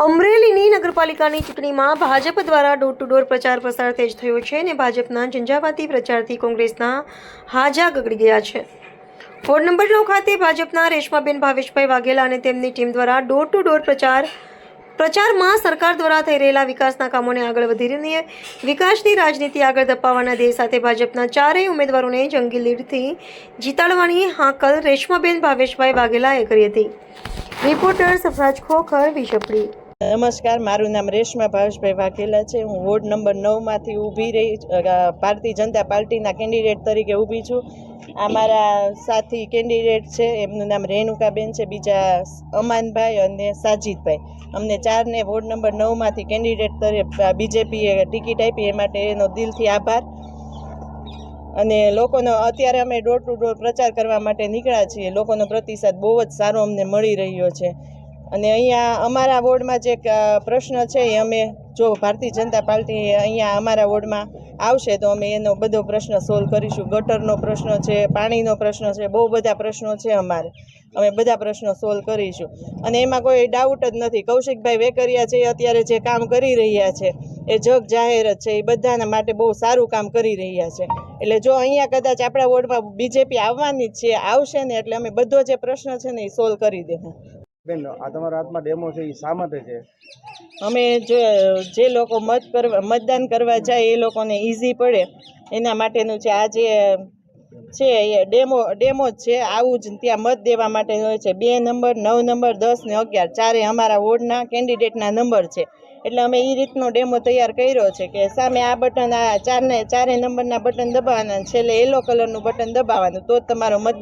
અમરેલીની નગરપાલિકાની ચૂંટણીમાં ભાજપ દ્વારા ડોર ટુ ડોર પ્રચાર પ્રસાર તેજ થયો છે અને ભાજપના ઝંઝાવાતી પ્રચારથી કોંગ્રેસના હાજા ગગડી ગયા છે। વોર્ડ નંબર 9 ખાતે ભાજપના રેશમાબેન ભાવેશભાઈ વાઘેલા અને તેમની ટીમ દ્વારા ડોર ટુ ડોર પ્રચારમાં સરકાર દ્વારા થઈ રહેલા વિકાસના કામોને આગળ વધીને વિકાસની રાજનીતિ આગળ ધપાવવાના ધ્યેય સાથે ભાજપના ચારેય ઉમેદવારોને જંગી લીડથી જીતાડવાની હાકલ રેશમાબેન ભાવેશભાઈ વાઘેલાએ કરી હતી। રિપોર્ટર સફરાજ ખોખર વિશપડી। નમસ્કાર, મારું નામ રેશમા ભાવેશભાઈ વાઘેલા છે। હું વોર્ડ નંબર 9 માંથી ઊભી રહી ભારતીય જનતા પાર્ટીના કેન્ડિડેટ તરીકે ઊભી છું। આ મારા સાથી કેન્ડિડેટ છે, એમનું નામ રેણુકાબેન છે, બીજા અમાનભાઈ અને સાજીદભાઈ। અમને ચારને વોર્ડ નંબર 9 માંથી કેન્ડિડેટ તરીકે બીજેપીએ ટિકિટ આપી, એ માટે એનો દિલથી આભાર। અને લોકોનો અત્યારે અમે ડોર ટુ ડોર પ્રચાર કરવા માટે નીકળ્યા છીએ। લોકોનો પ્રતિસાદ બહુ જ સારો અમને મળી રહ્યો છે। અને અહીંયા અમારા વોર્ડમાં જે પ્રશ્ન છે એ અમે જો ભારતીય જનતા પાર્ટી અહીંયા અમારા વોર્ડમાં આવશે તો અમે એનો બધો પ્રશ્ન સોલ્વ કરીશું। ગટરનો પ્રશ્ન છે, પાણીનો પ્રશ્ન છે, બહુ બધા પ્રશ્નો છે અમારે, અમે બધા પ્રશ્નો સોલ્વ કરીશું। અને એમાં કોઈ ડાઉટ જ નથી, કૌશિકભાઈ વેકરિયા છે અત્યારે જે કામ કરી રહ્યા છે એ જગ જાહેર જ છે, એ બધાના માટે બહુ સારું કામ કરી રહ્યા છે। એટલે જો અહીંયા કદાચ આપણા વોર્ડમાં બીજેપી આવવાની જ છે, આવશે ને એટલે અમે બધો જે પ્રશ્ન છે ને એ સોલ્વ કરી દેવું। બેન, આ તમારા હાથમાં ડેમો છે, એ શા માટે છે? અમે જે લોકો મતદાન કરવા જાય એ લોકોને ઇઝી પડે એના માટેનું છે। આ જે છે એ ડેમો જ છે, આવું જ ત્યાં મત દેવા માટે હોય છે। 2 નંબર, 9 નંબર, 10 ને 11 ચારે અમારા વોર્ડના કેન્ડિડેટના નંબર છે, એટલે અમે એ રીતનો ડેમો તૈયાર કર્યો છે કે સામે આ બટન, આ ચારે નંબરના બટન દબાવવાના, છેલ્લે યલો કલરનું બટન દબાવવાનું, તો જ તમારો મત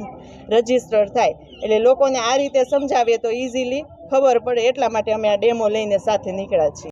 રજીસ્ટર થાય। એટલે લોકોને આ રીતે સમજાવીએ તો ઇઝીલી ખબર પડે, એટલા માટે અમે આ ડેમો લઈને સાથે નીકળ્યા છીએ।